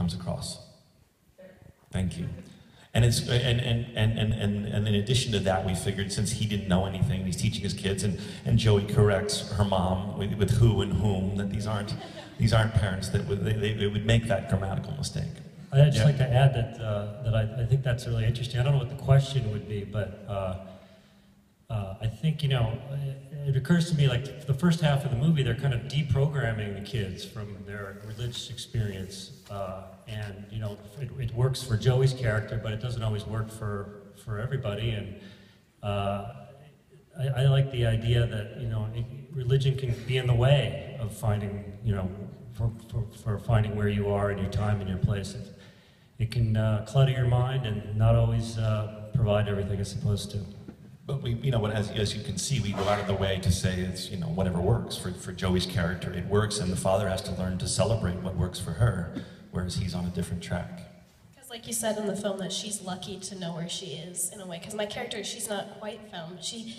comes across. Thank you. And it's and in addition to that, we figured since he didn't know anything, he's teaching his kids, and Joey corrects her mom with who and whom, that these aren't parents that they would make that grammatical mistake. I'd just like to add that I think that's really interesting. I don't know what the question would be, but I think, you know, it occurs to me like the first half of the movie, they're kind of deprogramming the kids from their religious experience. And, you know, it works for Joey's character, but it doesn't always work for everybody. And I like the idea that, you know, religion can be in the way of finding, you know, for finding where you are in your time and your place. It can clutter your mind and not always provide everything it's supposed to. But we, you know, as you can see, we go out of the way to say it's, you know, whatever works. For Joey's character, it works, and the father has to learn to celebrate what works for her, whereas he's on a different track. Because like you said in the film, that she's lucky to know where she is, in a way. Because my character, she's not quite found, but she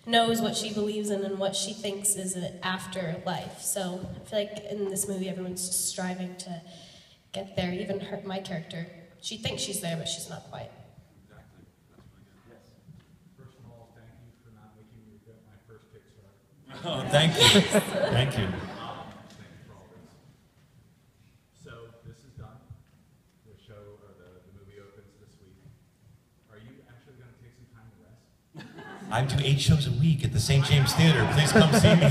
knows what she believes in and what she thinks is an afterlife. So I feel like in this movie, everyone's just striving to get there. Even her, my character, she thinks she's there, but she's not quite. Exactly. That's really good. Yes. First of all, thank you for not making me regret my first Kickstarter. Oh, thank you. Thank you. Thank you for all this. So this is done. The show, or the movie opens this week. Are you actually going to take some time to rest? I do 8 shows a week at the St. James Theater. Please come see me.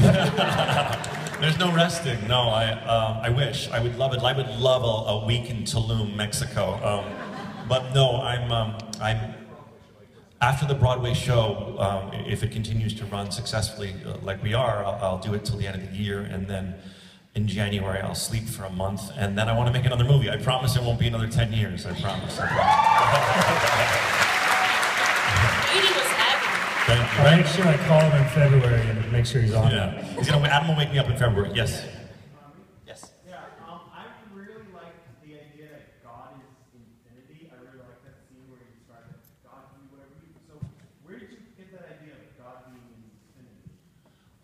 There's no resting. No, I wish. I would love it. I would love a week in Tulum, Mexico. But no, I'm after the Broadway show, if it continues to run successfully like we are, I'll do it till the end of the year, and then in January I'll sleep for a month, and then I want to make another movie. I promise it won't be another 10 years. I promise. I promise. Thank you. I'll make sure I call him in February and make sure he's on that. Adam will wake me up in February. Yes. Yes. Yeah. I really like the idea that God is infinity. I really like that scene where you describe that God can do whatever you. So where did you get that idea of God being infinity?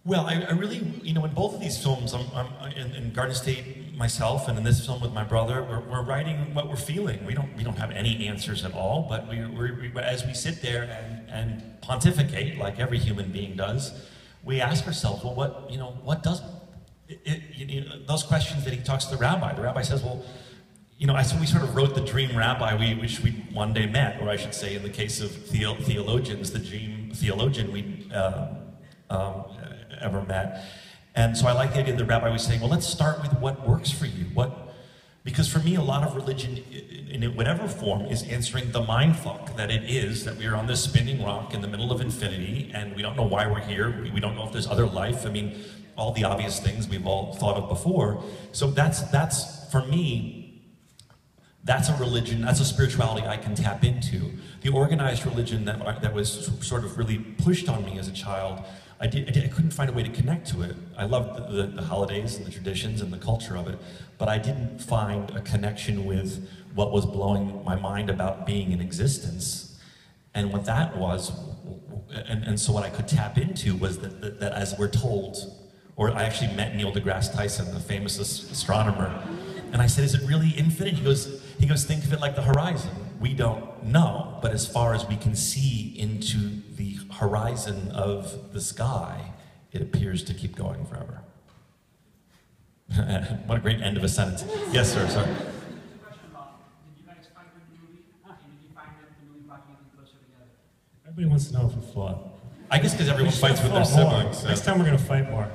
Well, I really, you know, in both of these films, I'm in Garden State myself, and in this film with my brother, we're writing what we're feeling. We don't have any answers at all, but as we sit there and pontificate like every human being does, we ask ourselves, well, what does those questions that he talks to the rabbi. The rabbi says, well, you know, so we sort of wrote the dream rabbi which we one day met, or I should say, in the case of theologians, the dream theologian we ever met. And so I like the idea that the rabbi was saying, well, let's start with what works for you. Because for me, a lot of religion, in whatever form, is answering the mindfuck that it is, that we are on this spinning rock in the middle of infinity, and we don't know why we're here. We don't know if there's other life. I mean, all the obvious things we've all thought of before. So that's for me, that's a religion, that's a spirituality I can tap into. The organized religion that was sort of really pushed on me as a child, I couldn't find a way to connect to it. I loved the holidays and the traditions and the culture of it, but I didn't find a connection with what was blowing my mind about being in existence. And what that was, and so what I could tap into was that as we're told, or I actually met Neil deGrasse Tyson, the famous astronomer, and I said, is it really infinite? He goes, think of it like the horizon. We don't know, but as far as we can see into the horizon of the sky, it appears to keep going forever. What a great end of a sentence. Yes, sir, sorry. Did you guys fight with the movie? And did you find that the movie brought you even closer together? Everybody wants to know if we fought. I guess because everyone fights with their siblings. So. Next time we're going to fight more.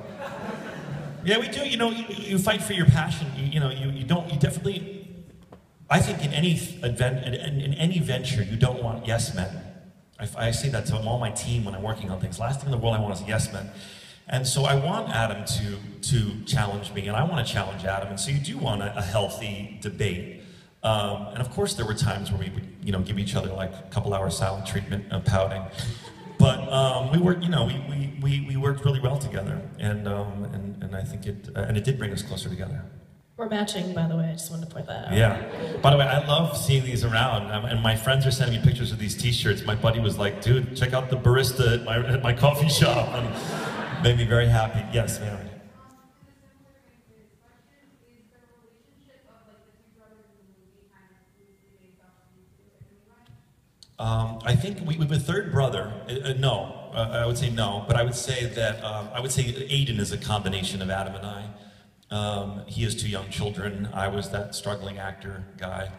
Yeah, we do. You know, you fight for your passion. You definitely. I think in any venture, you don't want yes men. I say that to all my team when I'm working on things. Last thing in the world I want is yes men. And so I want Adam to challenge me, and I want to challenge Adam. And so you do want a healthy debate. And of course, there were times where we would, give each other like a couple hours silent treatment of pouting. But we worked, we worked really well together, and I think it did bring us closer together. We're matching, by the way. I just wanted to point that out. Yeah. By the way, I love seeing these around, and my friends are sending me pictures of these T-shirts. My buddy was like, "Dude, check out the barista at my coffee shop," and made me very happy. Yes, ma'am. I think we have a third brother. No, I would say no, but I would say that Aiden is a combination of Adam and I. He has 2 young children. I was that struggling actor guy,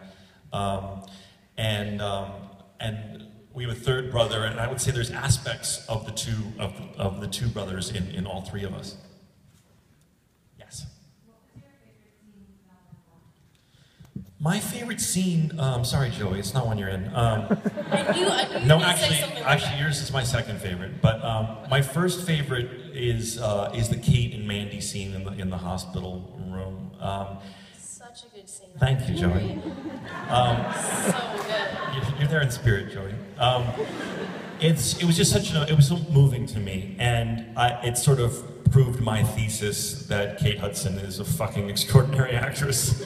and we have a third brother. And I would say there's aspects of the two brothers in all 3 of us. Yes. My favorite scene, sorry Joey, it's not one you're in. I knew No, you would say something like that. yours is my second favorite. But my first favorite is the Kate and Mandy scene in the hospital room. Such a good scene. Thank you, Joey. So good. You're there in spirit, Joey. It was just it was so moving to me, and it sort of proved my thesis that Kate Hudson is a fucking extraordinary actress.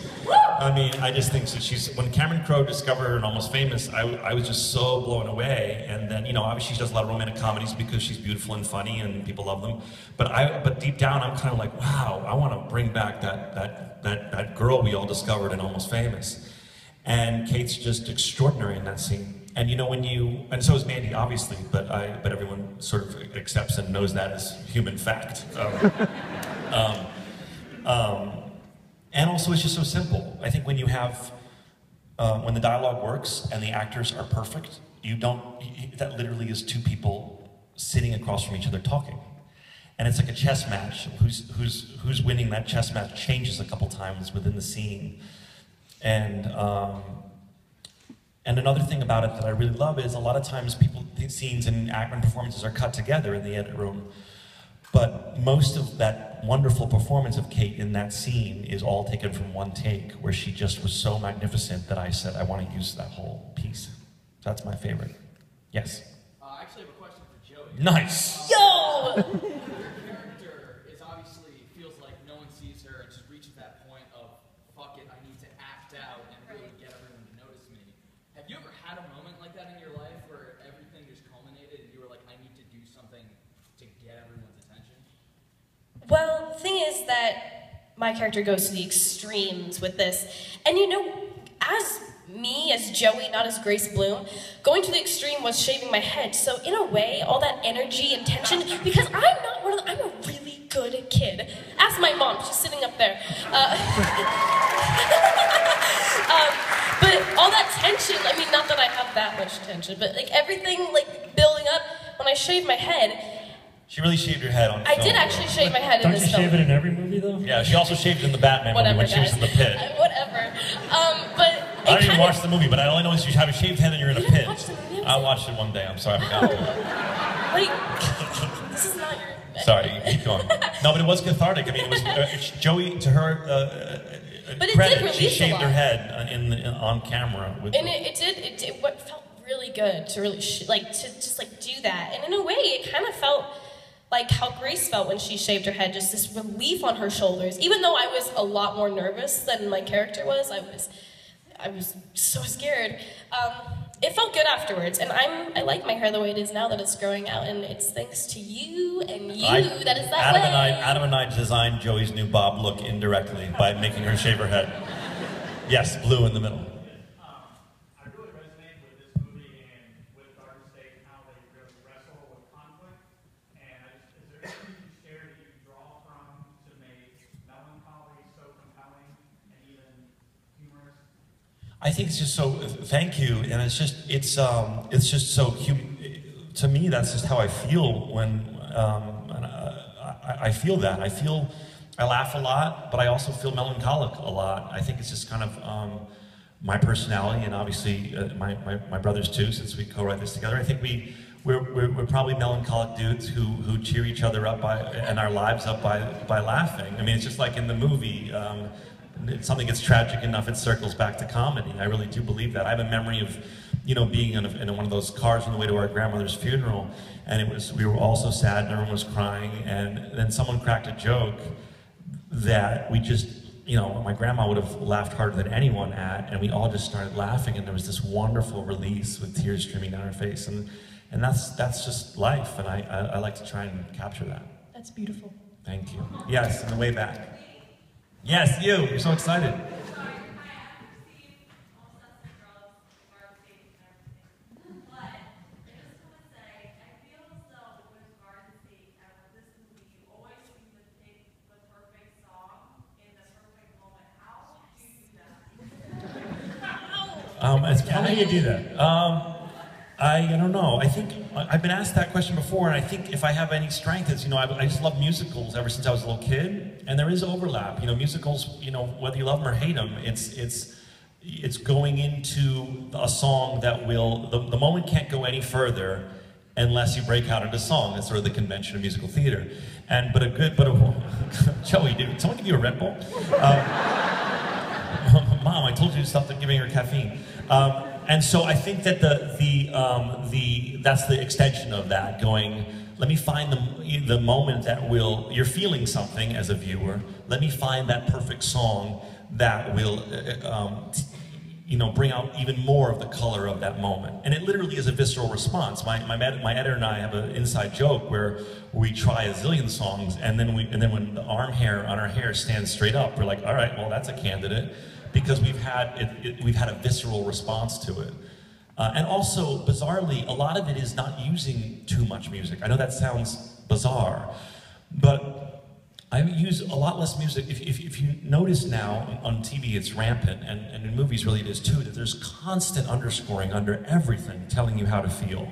I mean, I just think that when Cameron Crowe discovered her in Almost Famous, I was just so blown away. And then, obviously she does a lot of romantic comedies because she's beautiful and funny and people love them. But deep down, I'm kind of like, wow, I want to bring back that girl we all discovered in Almost Famous. And Kate's just extraordinary in that scene. And and so is Mandy, obviously, but everyone sort of accepts and knows that as human fact. And also, it's just so simple. I think when you have, when the dialogue works and the actors are perfect, that literally is 2 people sitting across from each other talking. And it's like a chess match. Who's winning that chess match changes a couple times within the scene. And another thing about it that I really love is a lot of times scenes and acting performances are cut together in the edit room. But most of that wonderful performance of Kate in that scene is all taken from one take, where she just was so magnificent that I said, I want to use that whole piece. So that's my favorite. Yes? I actually have a question for Joey. Nice! Yo! Your character feels like no one sees her and just reaches that point of, fuck it, I need to act out and really get everyone to notice me. Have you ever had a moment like that in your life where everything just culminated and you were like, I need to do something to get everyone's attention? Well, the thing is that my character goes to the extremes with this. And as Joey, not as Grace Bloom, going to the extreme was shaving my head. So in a way, all that energy and tension, because I'm a really good kid. Ask my mom, she's sitting up there. But all that tension, not that I have that much tension, but everything building up, when I shaved my head. She really shaved her head on film. I did actually shave my head in this film. Don't you shave it in every movie, though? Yeah, she also shaved it in the Batman movie when she was in the pit. Whatever. I didn't even watch the movie, but I only know is you have a shaved head and you're in a pit. I watched it one day. I'm sorry, I forgot to. This is not your... Sorry, keep going. No, but it was cathartic. I mean, it was Joey, to her but credit, she shaved her head on camera. It felt really good to really do that. And in a way, it kind of felt like how Grace felt when she shaved her head, just this relief on her shoulders. Even though I was a lot more nervous than my character was, I was so scared. It felt good afterwards, and I like my hair the way it is now that it's growing out, and it's thanks to you and that is that way. Adam and I designed Joey's new bob look indirectly by making her shave her head. Yes, blue in the middle. I really resonate with this movie and with Garden State and how they really wrestle with conflict. And is there anything you share that you draw from to make melancholy so compelling and even humorous? I think it's just so. Thank you, and it's just so. To me, that's just how I feel when. I feel that. I laugh a lot, but I also feel melancholic a lot. I think it's just kind of my personality, and obviously my brothers too, since we co-write this together. I think we're probably melancholic dudes who cheer each other up and our lives up by laughing. I mean, it's just like in the movie. Something gets tragic enough, it circles back to comedy. I really do believe that. I have a memory of, being in one of those cars on the way to our grandmother's funeral, and we were all so sad, and everyone was crying, and then someone cracked a joke that we just, my grandma would have laughed harder than anyone at, and we all just started laughing, and there was this wonderful release with tears streaming down our face, and that's just life, and I like to try and capture that. That's beautiful. Thank you. Yes, on the way back. Yes, you're so excited. How do you do that? I don't know. I think I've been asked that question before, and I think if I have any strength, it's, you know, I just love musicals ever since I was a little kid, and there is overlap. You know, musicals, you know, whether you love them or hate them, it's going into a song that will, the moment can't go any further unless you break out into song. It's sort of the convention of musical theater. Joey, did someone give you a Red Bull? Mom, I told you to stop giving her caffeine. And so I think that that's the extension of that, going, let me find the moment that you're feeling something as a viewer, let me find that perfect song that will, you know, bring out even more of the color of that moment. And it literally is a visceral response. My editor and I have an inside joke where we try a zillion songs, and then when the arm hair on our hair stands straight up, we're like, all right, well, that's a candidate, because we've had a visceral response to it. And also, bizarrely, a lot of it is not using too much music. I know that sounds bizarre, but I use a lot less music. If you notice now, on TV it's rampant, and in movies really it is too, that there's constant underscoring under everything telling you how to feel.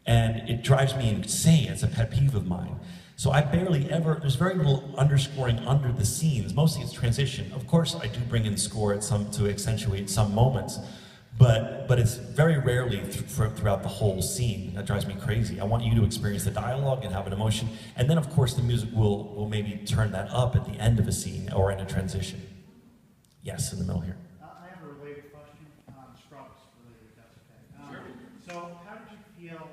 And it drives me insane. It's a pet peeve of mine. So I barely ever, there's very little underscoring under the scenes. Mostly it's transition. Of course I do bring in score to accentuate some moments, but it's very rarely throughout the whole scene. That drives me crazy. I want you to experience the dialogue and have an emotion, and then of course the music will maybe turn that up at the end of a scene or in a transition. Yes, in the middle here. I have a related question on Scrubs related, if that's okay. So how did you feel